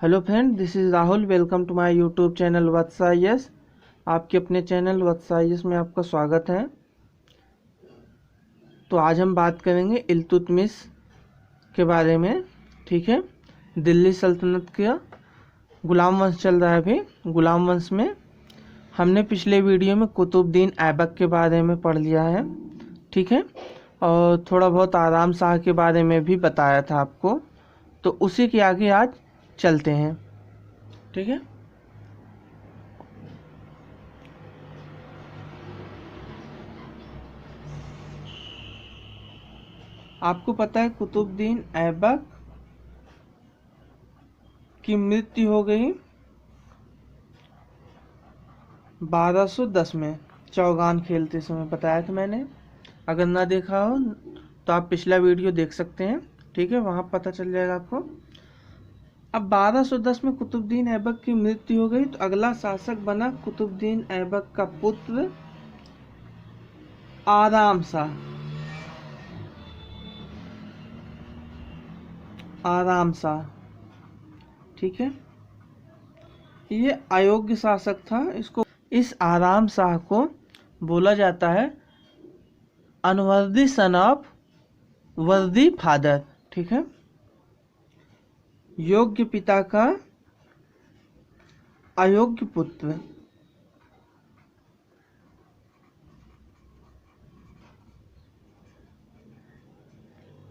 Hello friend, this is Rahul. Welcome to my YouTube channel Vats IAS. आपके अपने channel Vats IAS में आपका स्वागत है। तो आज हम बात करेंगे इल्तुतमिश के बारे में। ठीक है, दिल्ली सल्तनत का गुलाम वंश चल रहा है अभी। गुलाम वंश में हमने पिछले वीडियो में कुतुबुद्दीन ऐबक के बारे में पढ़ लिया है। ठीक है, और थोड़ा बहुत आराम शाह के बारे में भी बताया था आपको। तो उसी के आगे आज चलते हैं। ठीक है, आपको पता है कुतुबुद्दीन ऐबक की मृत्यु हो गई 1210 में, चौगान खेलते समय। बताया था मैंने, अगर ना देखा हो तो आप पिछला वीडियो देख सकते हैं। ठीक है, वहाँ पता चल जाएगा आपको। अब 1210 में कुतुबुद्दीन ऐबक की मृत्यु हो गई, तो अगला शासक बना कुतुबुद्दीन ऐबक का पुत्र आराम शाह। आराम शाह, ठीक है, ये अयोग्य शासक था। इस आराम शाह को बोला जाता है अनवर्दी सन ऑफ वर्दी फादर। ठीक है, योग्य पिता का अयोग्य पुत्र।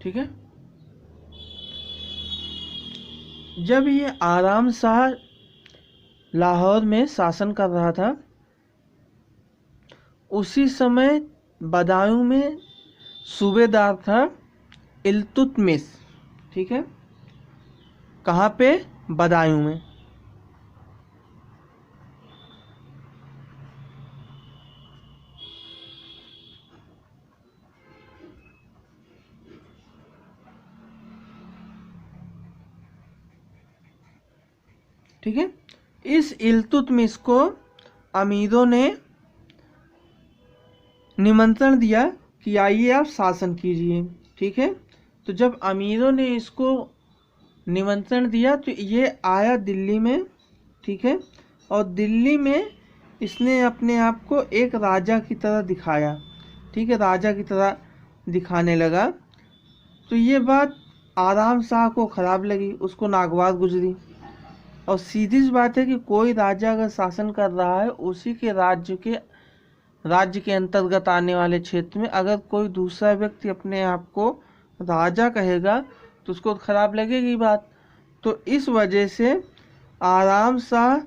ठीक है, जब ये आराम शाह लाहौर में शासन कर रहा था, उसी समय बदायूं में सूबेदार था इल्तुतमिश। ठीक है, कहाँ पे? बदायूं में। ठीक है, इस इल्तुतमिश को अमीरों ने निमंत्रण दिया कि आइए आप शासन कीजिए। ठीक है, तो जब अमीरों ने इसको निमंत्रण दिया तो ये आया दिल्ली में। ठीक है, और दिल्ली में इसने अपने आप को एक राजा की तरह दिखाया। ठीक है, राजा की तरह दिखाने लगा। तो ये बात आराम शाह को खराब लगी, उसको नागवार गुजरी। और सीधी सी बात है कि कोई राजा अगर शासन कर रहा है, उसी के राज्य के अंतर्गत आने वाले क्षेत्र में अगर कोई दूसरा व्यक्ति अपने आप को राजा कहेगा तो उसको खराब लगेगी बात। तो इस वजह से आराम शाह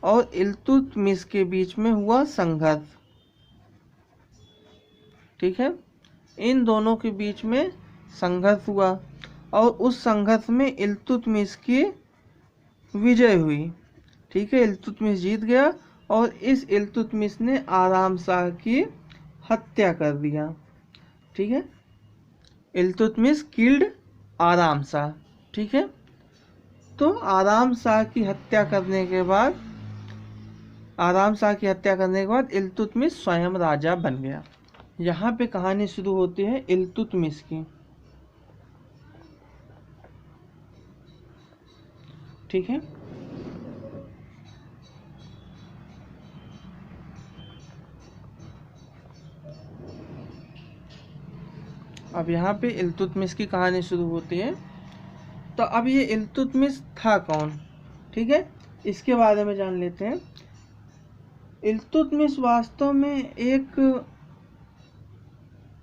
और इल्तुतमिश के बीच में हुआ संघर्ष। ठीक है, इन दोनों के बीच में संघर्ष हुआ और उस संघर्ष में इल्तुतमिश की विजय हुई। ठीक है, इल्तुतमिश जीत गया और इस इल्तुतमिश ने आराम शाह की हत्या कर दिया। ठीक है, इल्तुतमिश किल्ड आराम शाह। ठीक है, तो आराम शाह की हत्या करने के बाद इल्तुतमिश स्वयं राजा बन गया। यहाँ पे कहानी शुरू होती है इल्तुतमिश की। ठीक है, अब यहाँ पे इल्तुतमिश की कहानी शुरू होती है। तो अब ये इल्तुतमिश था कौन? ठीक है, इसके बारे में जान लेते हैं। इल्तुतमिश वास्तव में एक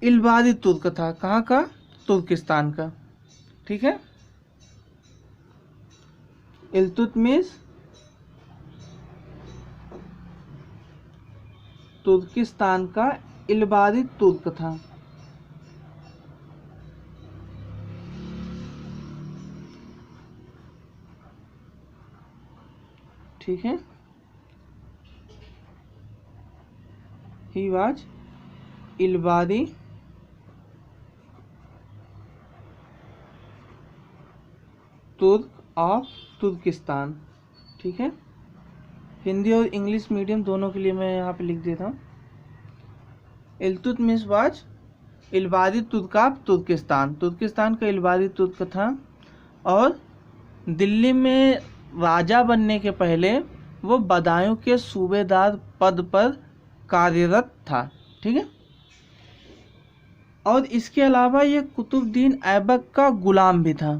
इल्बादी तुर्क था। कहाँ का? तुर्किस्तान का। ठीक है, इल्तुतमिश तुर्किस्तान का इल्बादी तुर्क था। ठीक है, ही वाज इल्बादी तुर्क ऑफ तुर्किस्तान। ठीक है, हिंदी और इंग्लिश मीडियम दोनों के लिए मैं यहाँ पे लिख देता हूँ। इल्तुतमिश वाज इल्बादी तुर्क ऑफ तुर्किस्तान। तुर्किस्तान का इल्बादी तुर्क था और दिल्ली में राजा बनने के पहले वो बदायूं के सूबेदार पद पर कार्यरत था। ठीक है, और इसके अलावा ये कुतुबुद्दीन ऐबक का गुलाम भी था।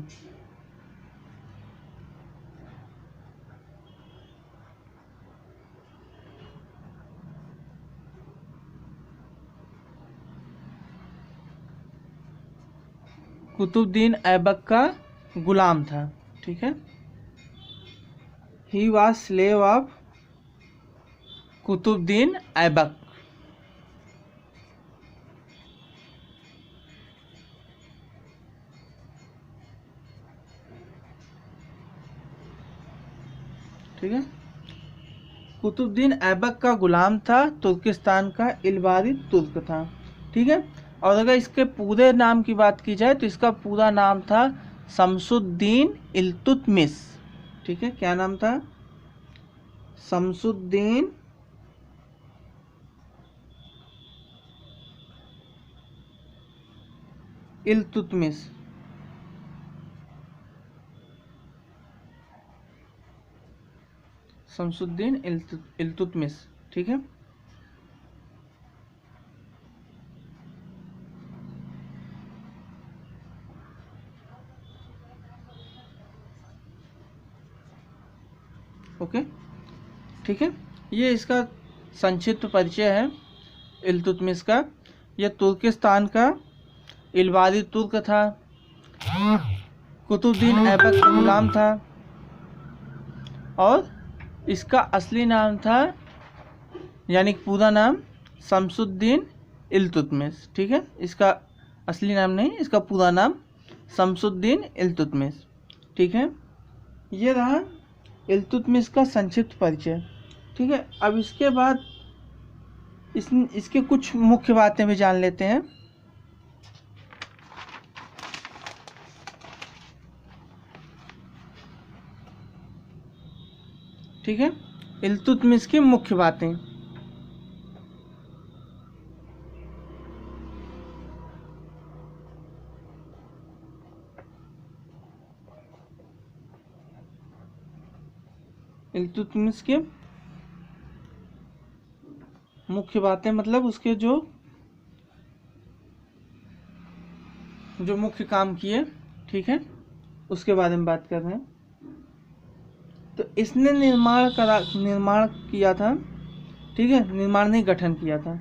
कुतुबुद्दीन ऐबक का गुलाम था। ठीक है, he was slave of Qutbuddin Aibak. ठीक है, कुतुबुद्दीन ऐबक का गुलाम था, तुर्किस्तान का इल्बारी तुर्क था। ठीक है, और अगर इसके पूरे नाम की बात की जाए तो इसका पूरा नाम था शमसुद्दीन इल्तुतमिश। ठीक है, क्या नाम था? शमसुद्दीन इल्तुतमिश। शमसुद्दीन इल्तुतमिश। ठीक है, ओके। ठीक है, ये इसका संक्षिप्त परिचय है इल्तुतमिश का। यह तुर्किस्तान का इल्बारी तुर्क था, कुतुबुद्दीन ऐबक का गुलाम था, और इसका असली नाम था, यानी पूरा नाम शमसुद्दीन इल्तुतमिश। ठीक है, इसका असली नाम नहीं, इसका पूरा नाम शमसुद्दीन इल्तुतमिश। ठीक है, ये रहा इल्तुतमिश का संक्षिप्त परिचय। ठीक है, अब इसके बाद इसके कुछ मुख्य बातें भी जान लेते हैं। ठीक है, इल्तुतमिश की मुख्य बातें। इल्तुतमिश के मुख्य बातें मतलब उसके जो मुख्य काम किए। ठीक है, उसके बारे में बात कर रहे हैं। तो इसने निर्माण किया था। ठीक है, निर्माण नहीं, गठन किया था।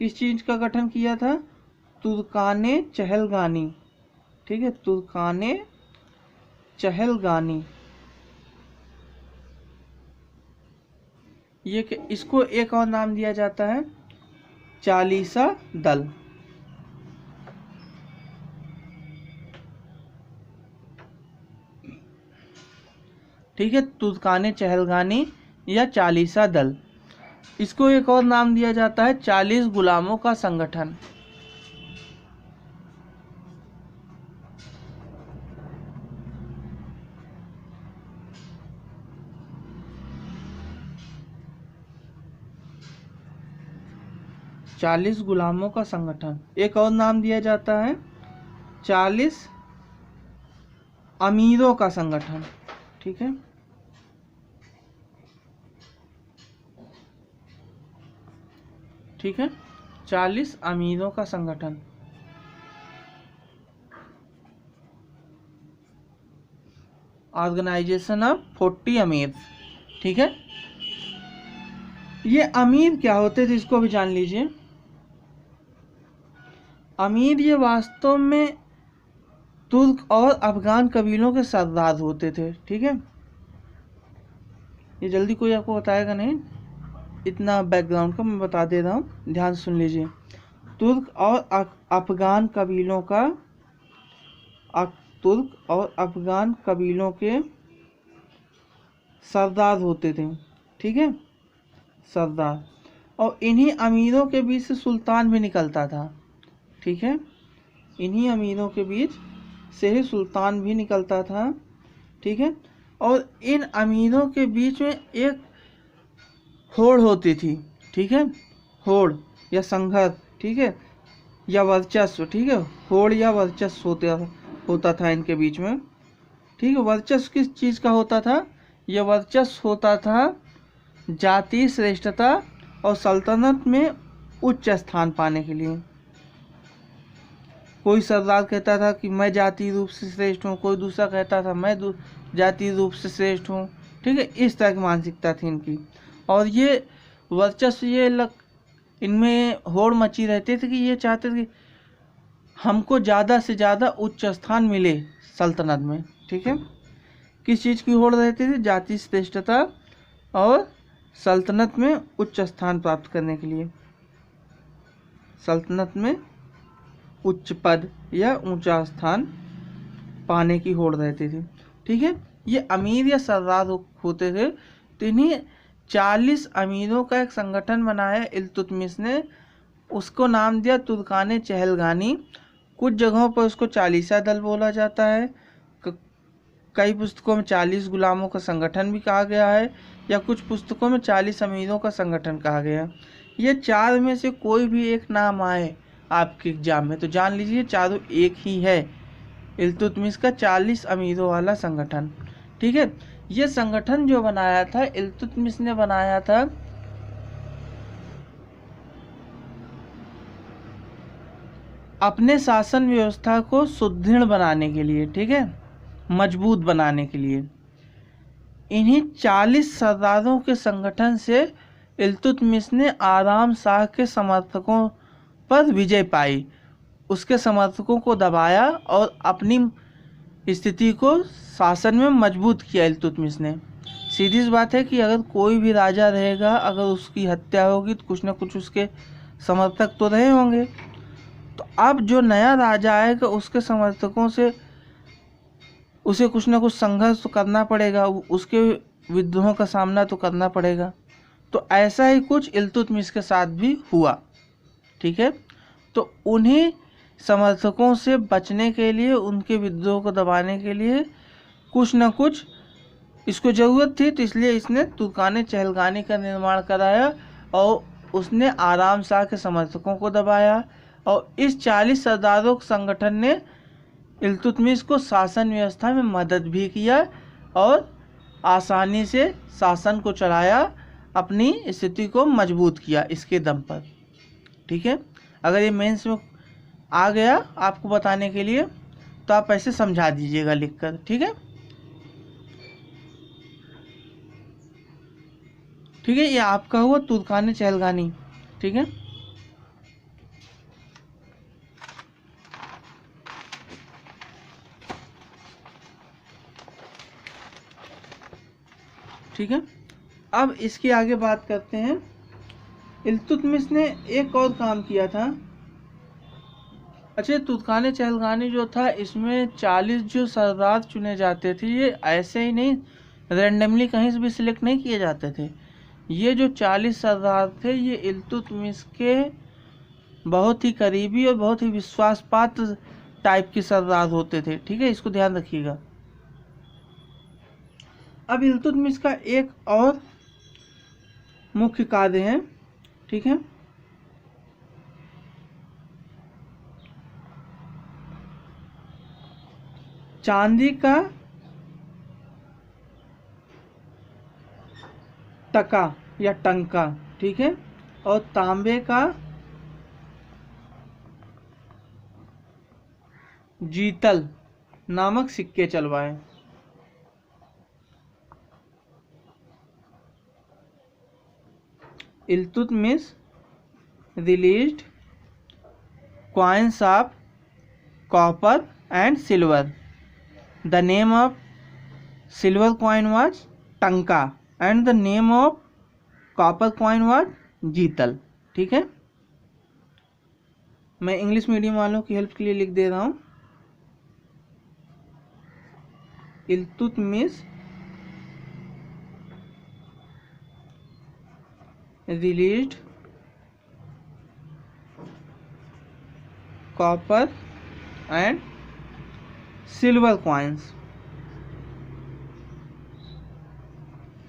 किस चीज का गठन किया था? तुर्काने चहलगानी। ठीक है, तुर्काने चहलगानी। ये इसको एक और नाम दिया जाता है चालीसा दल। ठीक है, तुर्काने चहलगानी या चालीसा दल। इसको एक और नाम दिया जाता है 40 गुलामों का संगठन। चालीस गुलामों का संगठन। एक और नाम दिया जाता है 40 अमीरों का संगठन। ठीक है, ठीक है, 40 अमीरों का संगठन। ऑर्गेनाइजेशन ऑफ 40 अमीर। ठीक है, ये अमीर क्या होते थे इसको भी जान लीजिए। अमीर ये वास्तव में तुर्क और अफगान कबीलों के सरदार होते थे। ठीक है, ये जल्दी कोई आपको बताएगा नहीं, इतना बैकग्राउंड का मैं बता दे रहा हूँ, ध्यान सुन लीजिए। तुर्क और अफगान कबीलों के सरदार होते थे। ठीक है, सरदार, और इन्हीं अमीरों के बीच से सुल्तान भी निकलता था। ठीक है, इन्हीं अमीरों के बीच से ही सुल्तान भी निकलता था। ठीक है, और इन अमीरों के बीच में एक होड़ होती थी। ठीक है, होड़ या संघर्ष। ठीक है, या वर्चस्व। ठीक है, होड़ या वर्चस्व होता था इनके बीच में। ठीक है। वर्चस्व किस चीज़ का होता था? यह वर्चस्व होता था जातीय श्रेष्ठता और सल्तनत में उच्च स्थान पाने के लिए। कोई सरदार कहता था कि मैं जातीय रूप से श्रेष्ठ हूँ, कोई दूसरा कहता था मैं जातीय रूप से श्रेष्ठ हूँ। ठीक है, इस तरह की मानसिकता थी इनकी। और ये वर्चस्व, इनमें होड़ मची रहती थी कि ये चाहते थे कि हमको ज़्यादा से ज़्यादा उच्च स्थान मिले सल्तनत में। ठीक है, किस चीज़ की होड़ रहती थी? जातीय श्रेष्ठता और सल्तनत में उच्च स्थान प्राप्त करने के लिए, सल्तनत में उच्च पद या ऊंचा स्थान पाने की होड़ रहती थी। ठीक है, ये अमीर या सरदार होते थे। तो इन्हीं 40 अमीरों का एक संगठन बनाया इल्तुतमिश ने, उसको नाम दिया तुर्काने चहलगानी। कुछ जगहों पर उसको 40 दल बोला जाता है, कई पुस्तकों में 40 गुलामों का संगठन भी कहा गया है, या कुछ पुस्तकों में 40 अमीरों का संगठन कहा गया है। ये चार में से कोई भी एक नाम आए आपके एग्जाम में तो जान लीजिए चारों एक ही है, इल्तुतमिश का 40 अमीरों वाला संगठन। ठीक है, ये संगठन जो बनाया था इल्तुतमिश ने बनाया था अपने शासन व्यवस्था को सुदृढ़ बनाने के लिए, ठीक है, मजबूत बनाने के लिए। इन्हीं 40 सरदारों के संगठन से इल्तुतमिश ने आराम शाह के समर्थकों पर विजय पाई, उसके समर्थकों को दबाया और अपनी स्थिति को शासन में मजबूत किया इल्तुतमिश ने। सीधी सी बात है कि अगर कोई भी राजा रहेगा, अगर उसकी हत्या होगी तो कुछ न कुछ उसके समर्थक तो रहे होंगे। तो अब जो नया राजा आएगा उसके समर्थकों से उसे कुछ ना कुछ संघर्ष तो करना पड़ेगा, उसके विद्रोहों का सामना तो करना पड़ेगा। तो ऐसा ही कुछ इल्तुतमिश के साथ भी हुआ। ठीक है, तो उन्हीं समर्थकों से बचने के लिए, उनके विद्रोह को दबाने के लिए कुछ न कुछ इसको ज़रूरत थी, तो इसलिए इसने तुर्काने चहलगानी का निर्माण कराया और उसने आराम शाह के समर्थकों को दबाया। और इस 40 सरदारों के संगठन ने इल्तुतमिश को शासन व्यवस्था में मदद भी किया और आसानी से शासन को चलाया, अपनी स्थिति को मजबूत किया इसके दम पर। ठीक है, अगर ये मेंस में आ गया आपको बताने के लिए तो आप ऐसे समझा दीजिएगा लिखकर। ठीक है, ठीक है, ये आपका हुआ तुर्काने चहलगानी। ठीक है, ठीक है, अब इसके आगे बात करते हैं। इल्तुतमिश ने एक और काम किया था। अच्छा, तुर्काने चहलगानी जो था इसमें 40 जो सरदार चुने जाते थे ये ऐसे ही नहीं रैंडमली कहीं से भी सिलेक्ट नहीं किए जाते थे। ये जो 40 सरदार थे ये इल्तुतमिश के बहुत ही करीबी और बहुत ही विश्वास पात्र टाइप के सरदार होते थे। ठीक है, इसको ध्यान रखिएगा। अब इल्तुतमिश का एक और मुख्य कार्य है। ठीक है, चांदी का टका या टंका, ठीक है, और तांबे का जीतल नामक सिक्के चलवाए। Iltutmish released coins of copper and silver. The name of silver coin was Tanka and the name of copper coin was जीतल। ठीक है, मैं इंग्लिश मीडियम वालों की हेल्प के लिए लिख दे रहा हूँ। Iltutmish released copper and silver coins।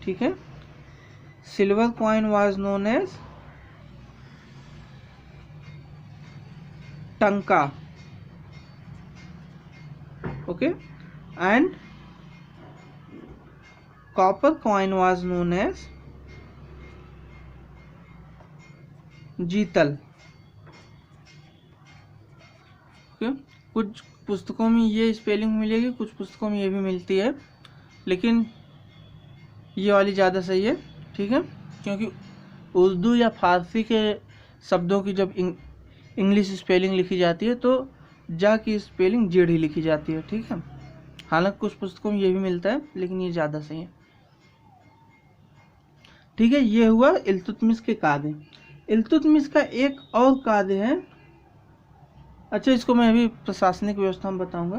ठीक है, silver coin was known as Tanka, okay, and copper coin was known as jital. कुछ पुस्तकों में ये स्पेलिंग मिलेगी, कुछ पुस्तकों में ये भी मिलती है, लेकिन ये वाली ज़्यादा सही है, ठीक है, क्योंकि उर्दू या फारसी के शब्दों की जब इंग्लिश स्पेलिंग लिखी जाती है तो जा की स्पेलिंग जेड ही लिखी जाती है, ठीक है। हालांकि कुछ पुस्तकों में ये भी मिलता है, लेकिन ये ज़्यादा सही है, ठीक है। ये हुआ इल्तुतमिश के कायदे। इल्तुतमिश का एक और कायदे है, अच्छा इसको मैं अभी प्रशासनिक व्यवस्था में बताऊंगा,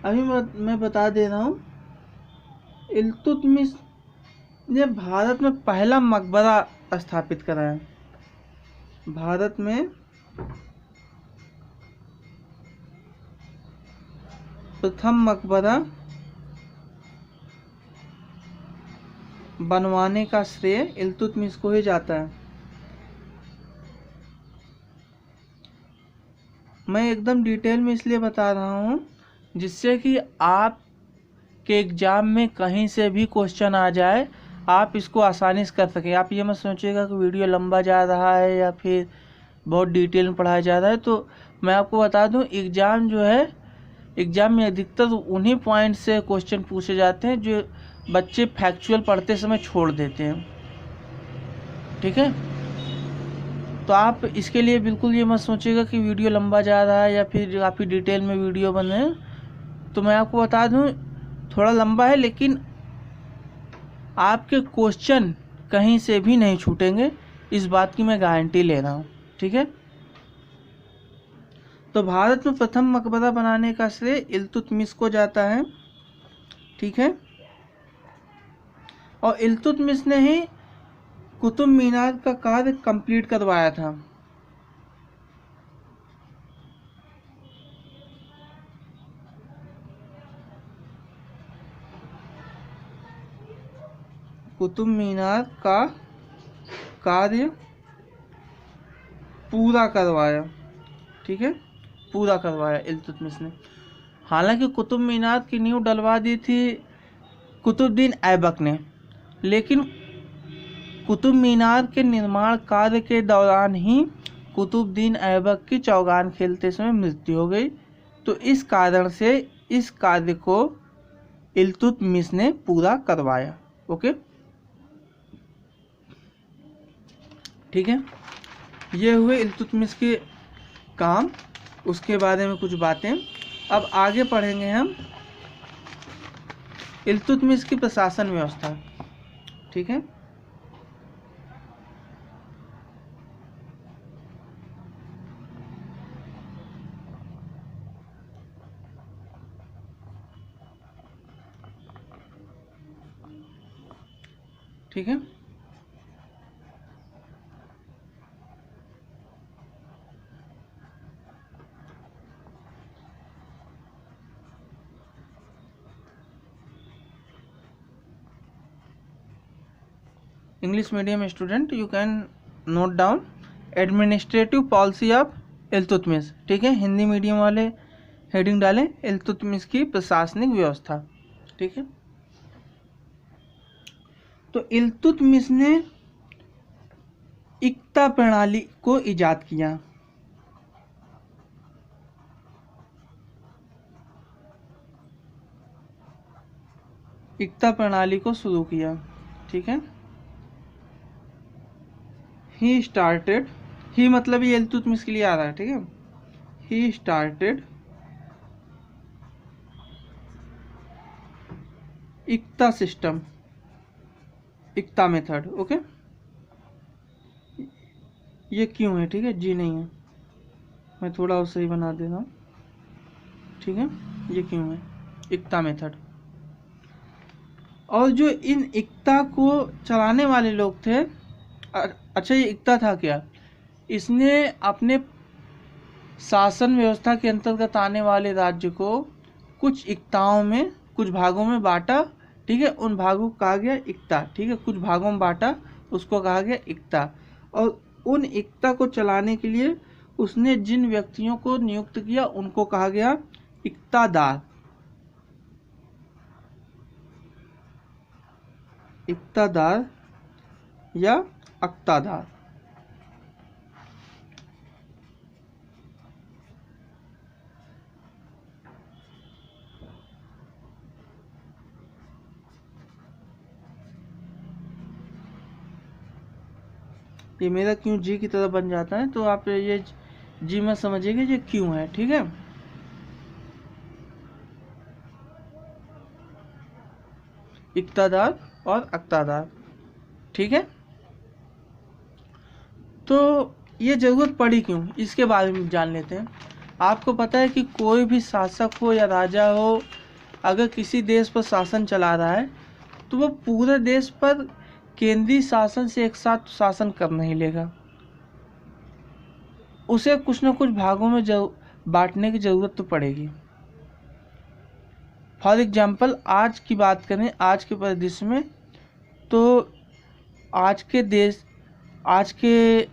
अभी मैं बता दे रहा हूँ। इल्तुतमिश ने भारत में पहला मकबरा स्थापित कराया। भारत में प्रथम मकबरा बनवाने का श्रेय इल्तुतमिश को ही जाता है। मैं एकदम डिटेल में इसलिए बता रहा हूँ जिससे कि आप के एग्जाम में कहीं से भी क्वेश्चन आ जाए, आप इसको आसानी से कर सकें। आप ये मत सोचिएगा कि वीडियो लंबा जा रहा है या फिर बहुत डिटेल में पढ़ाया जा रहा है। तो मैं आपको बता दूं, एग्ज़ाम जो है, एग्ज़ाम में अधिकतर उन्हीं पॉइंट से क्वेश्चन पूछे जाते हैं जो बच्चे फैक्चुअल पढ़ते समय छोड़ देते हैं, ठीक है। तो आप इसके लिए बिल्कुल ये मत सोचिएगा कि वीडियो लंबा जा रहा है या फिर काफ़ी डिटेल में वीडियो बने। तो मैं आपको बता दूं, थोड़ा लंबा है लेकिन आपके क्वेश्चन कहीं से भी नहीं छूटेंगे, इस बात की मैं गारंटी ले रहा हूँ, ठीक है। तो भारत में प्रथम मकबरा बनाने का श्रेय इल्तुतमिश को जाता है, ठीक है। और इल्तुतमिश ने ही कुतुब मीनार का कार्य कंप्लीट करवाया था। कुतुब मीनार का कार्य पूरा करवाया, ठीक है, पूरा करवाया इल्तुतमिश ने। हालांकि कुतुब मीनार की नींव डलवा दी थी कुतुबुद्दीन ऐबक ने, लेकिन कुतुब मीनार के निर्माण कार्य के दौरान ही कुतुबुद्दीन ऐबक की चौगान खेलते समय मृत्यु हो गई। तो इस कारण से इस कार्य को इल्तुतमिश ने पूरा करवाया, ओके, ठीक है। ये हुए इल्तुतमिश के काम, उसके बारे में कुछ बातें। अब आगे पढ़ेंगे हम इल्तुतमिश की प्रशासन व्यवस्था, ठीक है। ठीक है, English medium student you can note down administrative policy of Iltutmish, ठीक है। हिंदी मीडियम वाले हेडिंग डालें इल्तुतमिश की प्रशासनिक व्यवस्था, ठीक है। तो इल्तुतमिश ने इक्ता प्रणाली को इजाद किया। इक्ता प्रणाली को शुरू किया, ठीक है। ही स्टार्टेड, ही मतलब ये इल्तुतमिश के लिए आ रहा है, ठीक है। He started iqta system, iqta method, okay. ये क्यों है, ठीक है, जी नहीं है, मैं थोड़ा और सही बना दे रहा हूँ, ठीक है। ये क्यों है, इक्ता मेथड। और जो इन इक्ता को चलाने वाले लोग थे, अच्छा ये इक्ता था क्या, इसने अपने शासन व्यवस्था के अंतर्गत आने वाले राज्य को कुछ इक्ताओं में, कुछ भागों में बांटा, ठीक है। उन भागों को कहा गया इक्ता, ठीक है। कुछ भागों में बांटा, उसको कहा गया इक्ता। और उन इक्ता को चलाने के लिए उसने जिन व्यक्तियों को नियुक्त किया उनको कहा गया इक्तादार, इक्तादार या अक्तादार। ये मेरा क्यों जी की तरह बन जाता है, तो आप ये जी में समझिएगा ये क्यों है, ठीक है। इक्तादार और अक्तादार, ठीक है। तो ये जरूरत पड़ी क्यों, इसके बारे में जान लेते हैं। आपको पता है कि कोई भी शासक हो या राजा हो, अगर किसी देश पर शासन चला रहा है तो वो पूरे देश पर केंद्रीय शासन से एक साथ शासन कर नहीं लेगा, उसे कुछ न कुछ भागों में बांटने की जरूरत तो पड़ेगी। फॉर एग्जाम्पल आज की बात करें, आज के परिदृश्य में, तो आज के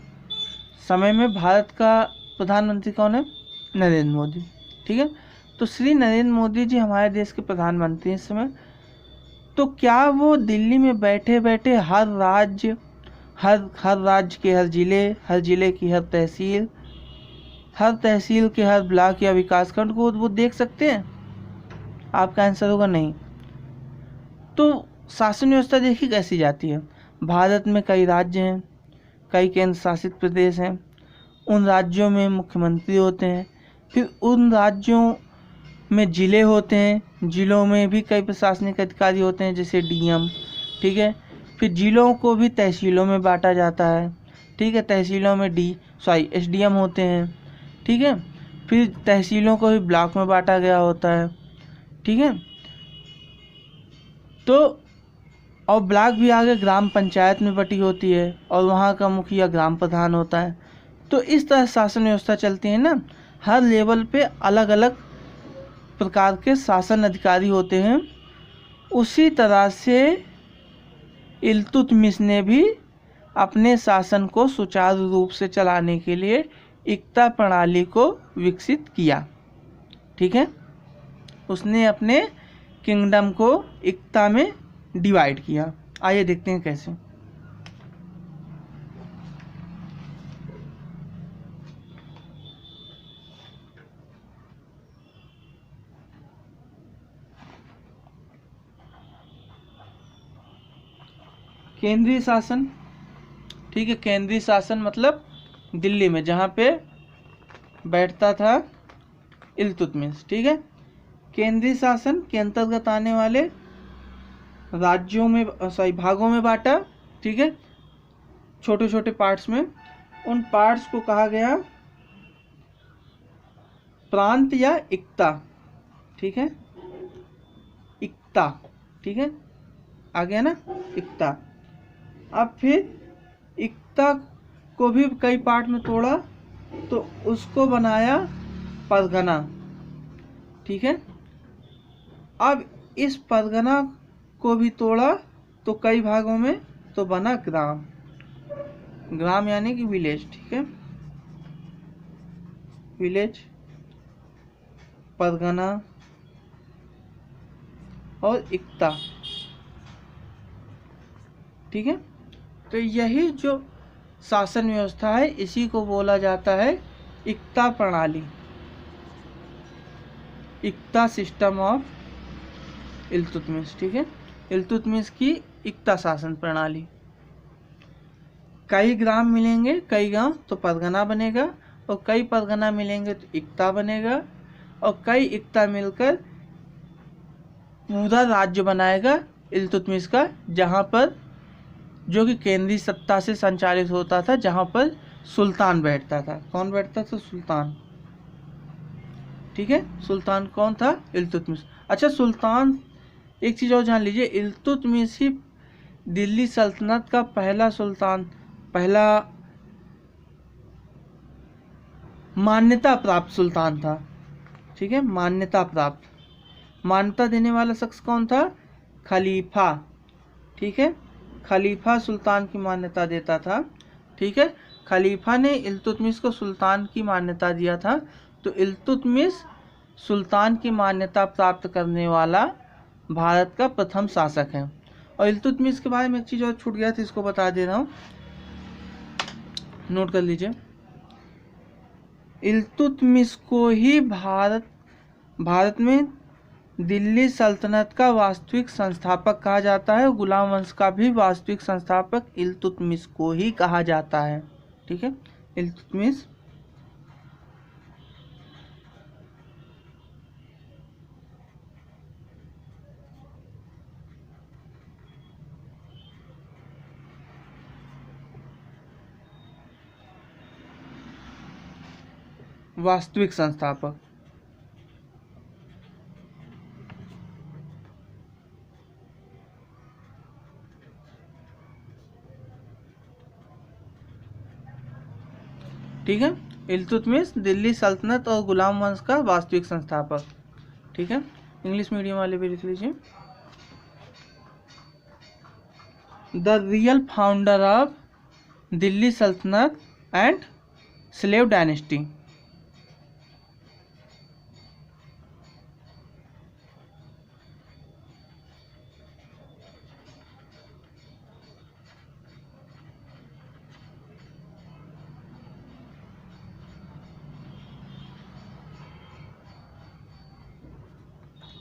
समय में भारत का प्रधानमंत्री कौन है, नरेंद्र मोदी, ठीक है। तो श्री नरेंद्र मोदी जी हमारे देश के प्रधानमंत्री इस समय। तो क्या वो दिल्ली में बैठे बैठे हर राज्य के हर जिले की हर तहसील के हर ब्लॉक या विकास खंड को वो देख सकते हैं? आपका आंसर होगा नहीं। तो शासन व्यवस्था देखी कैसी जाती है। भारत में कई राज्य हैं, कई केंद्र शासित प्रदेश हैं, उन राज्यों में मुख्यमंत्री होते हैं, फिर उन राज्यों में जिले होते हैं, जिलों में भी कई प्रशासनिक अधिकारी होते हैं जैसे डीएम, ठीक है। फिर जिलों को भी तहसीलों में बांटा जाता है, ठीक है। तहसीलों में एसडीएम होते हैं, ठीक है। फिर तहसीलों को भी ब्लॉक में बांटा गया होता है, ठीक है। तो और ब्लॉक भी आगे ग्राम पंचायत में बटी होती है और वहाँ का मुखिया ग्राम प्रधान होता है। तो इस तरह शासन व्यवस्था चलती है ना, हर लेवल पे अलग अलग प्रकार के शासन अधिकारी होते हैं। उसी तरह से इल्तुतमिश ने भी अपने शासन को सुचारू रूप से चलाने के लिए इक्ता प्रणाली को विकसित किया, ठीक है। उसने अपने किंगडम को इक्ता में डिवाइड किया। आइए देखते हैं कैसे। केंद्रीय शासन, ठीक है। केंद्रीय शासन मतलब दिल्ली में जहाँ पे बैठता था इल्तुतमिश, ठीक है। केंद्रीय शासन के अंतर्गत आने वाले राज्यों में भागों में बांटा, ठीक है, छोटे छोटे पार्ट्स में। उन पार्ट्स को कहा गया प्रांत या इक्ता, ठीक है। इक्ता, ठीक है, आ गया ना इक्ता। अब फिर इक्ता को भी कई पार्ट में तोड़ा तो उसको बनाया परगना, ठीक है। अब इस परगना को भी तोड़ा तो कई भागों में तो बना ग्राम यानी कि विलेज, ठीक है। विलेज, परगना और इक्ता, ठीक है। तो यही जो शासन व्यवस्था है इसी को बोला जाता है इक्ता प्रणाली, इक्ता सिस्टम ऑफ इल्तुतमिश, ठीक है। इल्तुतमिश की इक्ता शासन प्रणाली। कई ग्राम मिलेंगे, कई गांव तो परगना बनेगा, और कई परगना मिलेंगे तो इक्ता बनेगा, और कई इक्ता मिलकर पूरा राज्य बनाएगा इल्तुतमिश का, जहां पर जो कि केंद्रीय सत्ता से संचालित होता था, जहां पर सुल्तान बैठता था। कौन बैठता था? सुल्तान, ठीक है। सुल्तान कौन था? इल्तुतमिश। अच्छा, सुल्तान, एक चीज और जान लीजिए, इल्तुतमिश ही दिल्ली सल्तनत का पहला सुल्तान, पहला मान्यता प्राप्त सुल्तान था, ठीक है। मान्यता प्राप्त, मान्यता देने वाला शख्स कौन था? खलीफा, ठीक है। खलीफा सुल्तान की मान्यता देता था, ठीक है। खलीफा ने इल्तुतमिश को सुल्तान की मान्यता दिया था। तो इल्तुतमिश सुल्तान की मान्यता प्राप्त करने वाला भारत का प्रथम शासक है। और इल्तुतमिश के बारे में एक चीज़ और छूट गया था, इसको बता दे रहा हूँ, नोट कर लीजिए। इल्तुतमिश को ही भारत में दिल्ली सल्तनत का वास्तविक संस्थापक कहा जाता है। गुलाम वंश का भी वास्तविक संस्थापक इल्तुतमिश को ही कहा जाता है। ठीक है, इल्तुतमिश वास्तविक संस्थापक। ठीक है, इल्तुतमिश दिल्ली सल्तनत और गुलाम वंश का वास्तविक संस्थापक। ठीक है, इंग्लिश मीडियम वाले भी लिख लीजिए। The real founder of Delhi Sultanat and slave dynasty.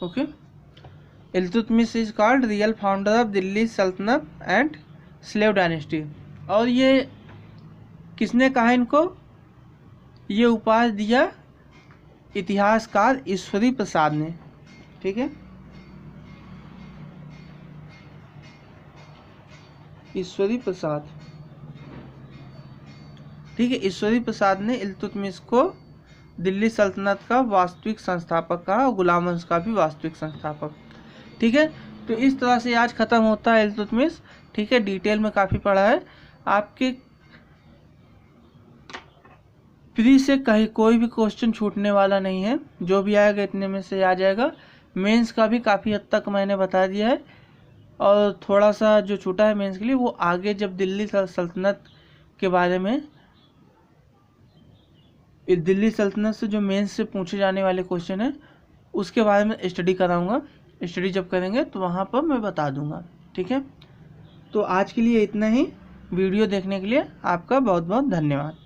Okay, Iltutmish is called real founder of Delhi Sultanat and slave dynasty. और ये किसने कहा इनको? ये उपाधि दिया इतिहासकार ईश्वरी प्रसाद ने। ठीक है, ईश्वरी प्रसाद। ठीक है, ईश्वरी प्रसाद ने इल्तुतमिश को दिल्ली सल्तनत का वास्तविक संस्थापक कहा और गुलाम वंश का भी वास्तविक संस्थापक। ठीक है, तो इस तरह से आज खत्म होता है इल्तुतमिश। ठीक है, डिटेल में काफ़ी पढ़ा है। आपके प्री से कहीं कोई भी क्वेश्चन छूटने वाला नहीं है, जो भी आएगा इतने में से आ जाएगा। मेंस का भी काफ़ी हद तक मैंने बता दिया है, और थोड़ा सा जो छूटा है मेंस के लिए वो आगे जब दिल्ली सल्तनत के बारे में, दिल्ली सल्तनत से जो मेंस से पूछे जाने वाले क्वेश्चन हैं उसके बारे में स्टडी कराऊंगा। स्टडी जब करेंगे तो वहाँ पर मैं बता दूंगा। ठीक है, तो आज के लिए इतना ही। वीडियो देखने के लिए आपका बहुत बहुत धन्यवाद।